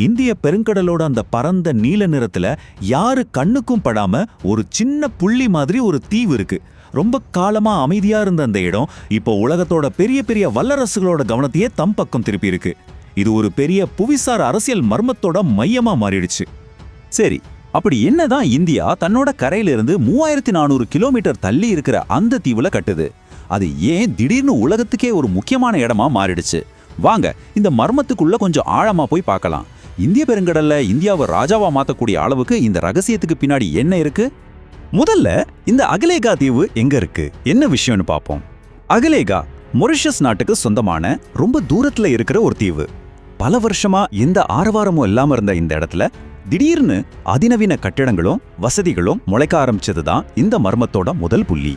இந்திய பெருங்கடலோட அந்த பரந்த நீல நிறத்துல யாரு கண்ணுக்கும் படாம ஒரு சின்ன புள்ளி மாதிரி ஒரு தீவு இருக்கு. ரொம்ப காலமா அமைதியா இருந்த அந்த இடம் இப்போ உலகத்தோட பெரிய பெரிய வல்லரசுகளோட கவனத்தையே தம் பக்கம் திருப்பி இருக்கு. இது ஒரு பெரிய புவிசார் அரசியல் மர்மத்தோட மையமா மாறிடுச்சு. சரி, அப்படி என்னதான் இந்தியா தன்னோட கரையிலிருந்து 3400 கிலோமீட்டர் தள்ளி இருக்கிற அந்த தீவுல கட்டுது? அது ஏன் திடீர்னு உலகத்துக்கே ஒரு முக்கியமான இடமா மாறிடுச்சு? வாங்க இந்த மர்மத்துக்குள்ள கொஞ்சம் ஆழமா போய் பார்க்கலாம். இந்திய பெருங்கடல்ல இந்தியாவை ராஜாவா மாத்தக்கூடிய அளவுக்கு இந்த ரகசியத்துக்கு பின்னாடி என்ன இருக்கு? முதல்ல இந்த அகலேகா தீவு எங்க இருக்கு, என்ன விஷயம்னு பார்ப்போம். அகலேகா மொரிஷியஸ் நாட்டுக்கு சொந்தமான ரொம்ப தூரத்துல இருக்கிற ஒரு தீவு. பல வருஷமா எந்த ஆரவாரமும் இல்லாம இருந்த இந்த இடத்துல திடீர்னு அதிநவீன கட்டிடங்களும் வசதிகளும் முளைக்க ஆரம்பிச்சதுதான் இந்த மர்மத்தோட முதல் புள்ளி.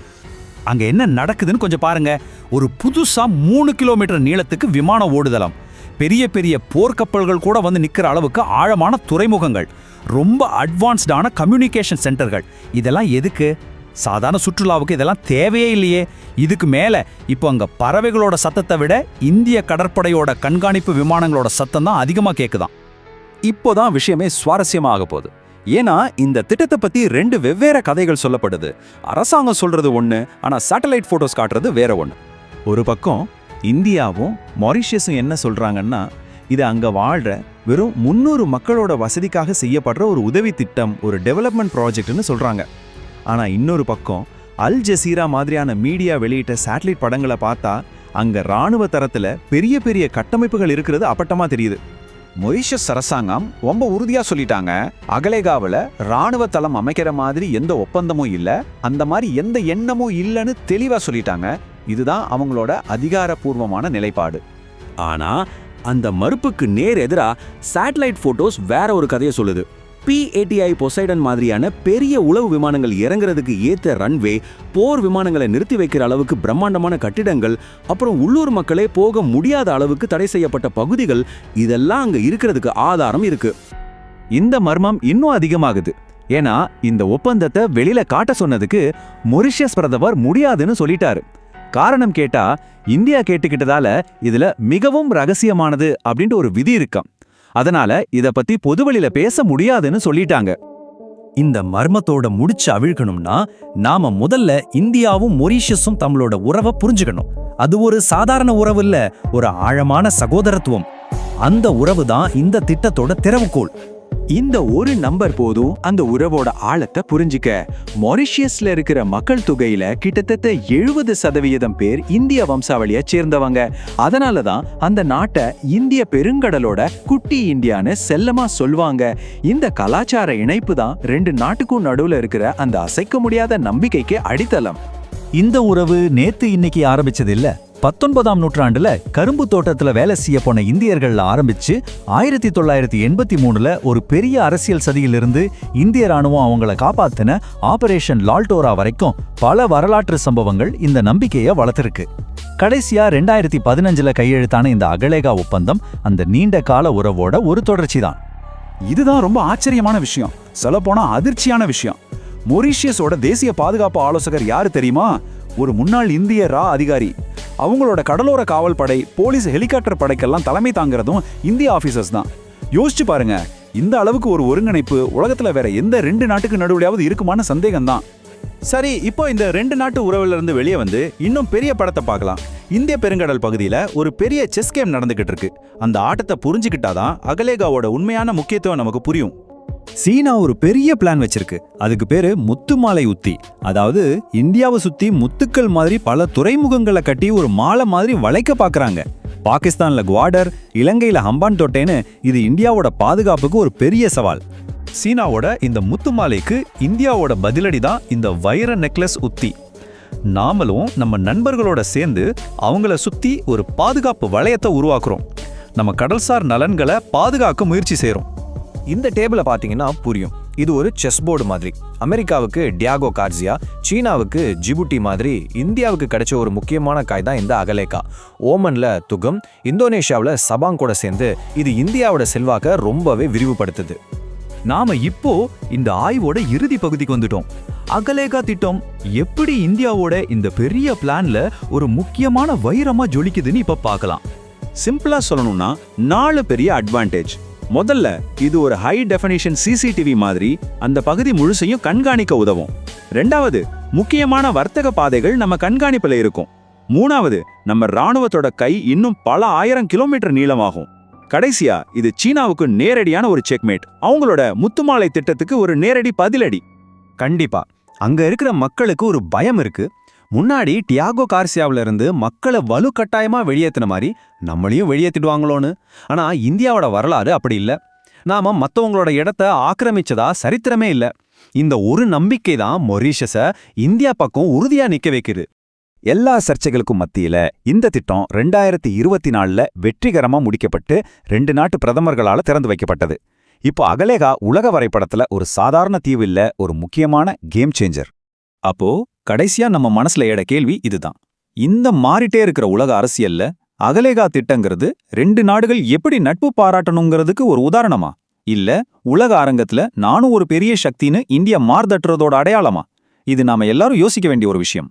அங்க என்ன நடக்குதுன்னு கொஞ்சம் பாருங்க. ஒரு புதுசா 3 கிலோமீட்டர் நீளத்துக்கு விமான ஓடுதளம், பெரிய பெரிய போர்க்கப்பல்கள் கூட வந்து நிக்கிற அளவுக்கு ஆழமான துறைமுகங்கள், ரொம்ப அட்வான்ஸ்டான கம்யூனிகேஷன் சென்டர்கள். இதெல்லாம் எதுக்கு? சாதாரண சுற்றுலாவுக்கு இதெல்லாம் தேவையே இல்லையே. இதுக்கு மேல இப்போ அங்க பறவைகளோட சத்தத்தை விட இந்திய கடற்படையோட கண்காணிப்பு விமானங்களோட சத்தம் தான் அதிகமா கேக்குதாம். இப்போதான் விஷயமே சுவாரஸ்யமாக போகுது. ஏன்னா இந்த திட்டத்தை பத்தி 2 வெவ்வேறு கதைகள் சொல்லப்படுது. அரசாங்கம் சொல்றது ஒண்ணு, ஆனா சேட்டலைட் போட்டோஸ் காட்டுறது வேற ஒண்ணு. ஒரு பக்கம் இந்தியாவும் மொரிஷியஸும் என்ன சொல்றாங்கன்னா, இது அங்க வாழ்ற வெறும் 300 மக்களோட வசதிக்காக செய்யப்படுற ஒரு உதவி திட்டம், ஒரு டெவலப்மெண்ட் ப்ராஜெக்ட்னு சொல்றாங்க. ஆனா இன்னொரு பக்கம் அல் ஜசீரா மாதிரியான மீடியா வெளியிட்ட சேட்டலைட் படங்களை பார்த்தா அங்க ராணுவ தரத்துல பெரிய பெரிய கட்டமைப்புகள் இருக்கிறது அப்பட்டமா தெரியுது. மொரிஷியஸ் அரசாங்கம் ரொம்ப உறுதியா சொல்லிட்டாங்க, அகலேகாவில் ராணுவ தளம் அமைக்கிற மாதிரி எந்த ஒப்பந்தமும் இல்ல, அந்த மாதிரி எந்த எண்ணமும் இல்லைன்னு தெளிவா சொல்லிட்டாங்க. இதுதான் அவங்களோட அதிகாரப்பூர்வமான நிலைப்பாடு. ஆனா அந்த மறுப்புக்கு நேர் எதிரா சேட்டலைட் போட்டோஸ் வேற ஒரு கதையை சொல்லுது. P-80I பொசைடன் மாதிரியான பெரிய உளவு விமானங்கள் இறங்குறதுக்கு ஏத்த ரன்வே, போர் விமானங்களை நிறுத்தி வைக்கிற அளவுக்கு பிரம்மாண்டமான கட்டிடங்கள், அப்புறம் உள்ளூர் மக்களே போக முடியாத அளவுக்கு தடை செய்யப்பட்ட பகுதிகள், இதெல்லாம் அங்க இருக்கிறதுக்கு ஆதாரம் இருக்கு. இந்த மர்மம் இன்னும் அதிகமாகுது. ஏன்னா இந்த ஒப்பந்தத்தை வெளியில காட்ட சொன்னதுக்கு மொரிஷியஸ் பிரதமர் முடியாதுன்னு சொல்லிட்டாரு. காரணம் கேட்டா இந்தியா கேட்டுக்கிட்டதால இதுல மிகவும் ரகசியமானது அப்படின்ட்டு ஒரு விதி இருக்காம். அதனால இத பத்தி பொதுவெளியில பேச முடியாதுன்னு சொல்லிட்டாங்க. இந்த மர்மத்தோட முடிச்சு அவிழ்க்கணும்னா நாம முதல்ல இந்தியாவும் மொரிஷியஸும் தங்களோட உறவை புரிஞ்சுக்கணும். அது ஒரு சாதாரண உறவு இல்ல, ஒரு ஆழமான சகோதரத்துவம். அந்த உறவு தான் இந்த திட்டத்தோட திறவுகோல். இந்த ஒரு நம்பர் போதும் அந்த உறவோட ஆழத்தை புரிஞ்சிக்க. மொரிஷியஸ்ல இருக்கிற மக்கள் தொகையில கிட்டத்தட்ட 70% பேர் இந்திய வம்சாவளியை சேர்ந்தவங்க. அதனாலதான் அந்த நாட்டை இந்திய பெருங்கடலோட குட்டி இந்தியான்னு செல்லமா சொல்வாங்க. இந்த கலாச்சார இணைப்பு தான் 2 நாட்டுக்கும் நடுவுல இருக்கிற அந்த அசைக்க முடியாத நம்பிக்கைக்கு அடித்தளம். இந்த உறவு நேத்து இன்னைக்கு ஆரம்பிச்சது இல்ல. 19ஆம் நூற்றாண்டுல கரும்பு தோட்டத்துல வேலை செய்ய போன இந்தியர்கள்ல ஆரம்பிச்சு 1983ல ஒரு பெரிய அரசியல் சதியிலிருந்து இந்திய ராணுவம் அவங்கள காப்பாத்தின ஆபரேஷன் லால்டோரா வரைக்கும் பல வரலாற்று சம்பவங்கள் இந்த நம்பிக்கையை வளர்த்திருக்கு. கடைசியா 2015ல கையெழுத்தான இந்த அகலேகா ஒப்பந்தம் அந்த நீண்ட கால உறவோட ஒரு தொடர்ச்சி தான். இதுதான் ரொம்ப ஆச்சரியமான விஷயம், சொல்லப்போனா அதிர்ச்சியான விஷயம். மொரிஷியஸோட தேசிய பாதுகாப்பு ஆலோசகர் யாரு தெரியுமா? ஒரு முன்னாள் இந்திய அதிகாரி. அவங்களோட கடலோர காவல் படை, போலீஸ், ஹெலிகாப்டர் படைக்கெல்லாம் தலைமை தாங்கிறதும் இந்திய ஆபீசர்ஸ் தான். யோசிச்சு பாருங்க, இந்த அளவுக்கு ஒரு ஒருங்கிணைப்பு உலகத்துல வேற எந்த 2 நாட்டுக்கு நடுவுலையாவது இருக்குமான சந்தேகம் தான். சரி, இப்போ இந்த 2 நாட்டு உறவுல இருந்து வெளியே வந்து இன்னும் பெரிய படத்தை பார்க்கலாம். இந்திய பெருங்கடல் பகுதியில ஒரு பெரிய செஸ் கேம் நடந்துகிட்டு இருக்கு. அந்த ஆட்டத்தை புரிஞ்சுக்கிட்டாதான் அகலேகாவோட உண்மையான முக்கியத்துவம் நமக்கு புரியும். சீனா ஒரு பெரிய பிளான் வச்சிருக்கு. அதுக்கு பேரு முத்துமாலை உத்தி. அதாவது இந்தியாவை சுத்தி முத்துக்கள் மாதிரி பல துறைமுகங்களை கட்டி ஒரு மாலை மாதிரி வளைக்க பாக்குறாங்க. பாகிஸ்தான்ல குவாடர், இலங்கையில ஹம்பான் தோட்டேன்னு இது இந்தியாவோட பாதுகாப்புக்கு ஒரு பெரிய சவால். சீனாவோட இந்த முத்துமாலைக்கு இந்தியாவோட பதிலடி தான் இந்த வைர நெக்லஸ் உத்தி. நாமளும் நம்ம நண்பர்களோட சேர்ந்து அவங்கள சுத்தி ஒரு பாதுகாப்பு வளையத்தை உருவாக்குறோம். நம்ம கடல்சார் நலன்களை பாதுகாக்க முயற்சி செய்றோம். இந்த டேபிளை பார்த்தீங்கன்னா புரியும். இது ஒரு செஸ் போர்டு மாதிரி. அமெரிக்காவுக்கு டியாகோ கார்சியா, சீனாவுக்கு ஜிபுட்டி மாதிரி இந்தியாவுக்கு கிடைச்ச ஒரு முக்கியமான காய் தான் இந்த அகலேகா. ஓமன்ல துகம், இந்தோனேஷியாவில் சபாங் கூட சேர்ந்து இது இந்தியாவோட செல்வாக்க ரொம்பவே விரிவுபடுத்துது. நாம இப்போ இந்த ஆய்வோட இறுதி பகுதிக்கு வந்துட்டோம். அகலேகா திட்டம் எப்படி இந்தியாவோட இந்த பெரிய பிளான்ல ஒரு முக்கியமான வைரமா ஜொலிக்குதுன்னு இப்ப பார்க்கலாம். சிம்பிளா சொல்லணும்னா 4 பெரிய அட்வான்டேஜ். முதல்ல இது ஒரு ஹை டெஃபினிஷன் சிசிடிவி மாதிரி அந்த பகுதி முழுசையும் கண்காணிக்க உதவும். ரெண்டாவது, முக்கியமான வர்த்தக பாதைகள் நம்ம கண்காணிப்புல இருக்கும். மூணாவது, நம்ம ராணுவத்தோட கை இன்னும் பல 1000 கிலோமீட்டர் நீளமாகும். கடைசியா, இது சீனாவுக்கு நேரடியான ஒரு செக்மேட், அவங்களோட முத்துமாலை திட்டத்துக்கு ஒரு நேரடி பதிலடி. கண்டிப்பா அங்க இருக்கிற மக்களுக்கு ஒரு பயம் இருக்கு. முன்னாடி டியாகோ கார்சியாவில இருந்து மக்களை வலுக்கட்டாயமா வெளியேத்தின மாதிரி நம்மளையும் வெளியேத்திடுவாங்களோன்னு. ஆனா இந்தியாவோட வரலாறு அப்படி இல்ல. நாம மத்தவங்களோட இடத்த ஆக்கிரமிச்சதா சரித்திரமே இல்ல. இந்த ஒரு நம்பிக்கை தான் மொரீஷஸ இந்தியா பக்கம் உறுதியா நிக்க வைக்குது. எல்லா சர்ச்சைகளுக்கும் மத்தியில இந்த திட்டம் 2024ல வெற்றிகரமா முடிக்கப்பட்டு 2 நாட்டு பிரதமர்களால திறந்து வைக்கப்பட்டது. இப்போ அகலேகா உலக வரைபடத்துல ஒரு சாதாரண தீவு இல்ல, ஒரு முக்கியமான கேம் சேஞ்சர். அப்போ கடைசியா நம்ம மனசுல ஏட கேள்வி இதுதான். இந்த மாறிட்டே இருக்கிற உலக அரசியல்ல அகலேகா திட்டங்கிறது 2 நாடுகள் எப்படி நட்பு பாராட்டணுங்கிறதுக்கு ஒரு உதாரணமா? இல்ல உலக அரங்கத்துல நானும் ஒரு பெரிய சக்தின்னு இந்தியா மார்தட்டுறதோட அடையாளமா? இது நாம எல்லாரும் யோசிக்க வேண்டிய ஒரு விஷயம்.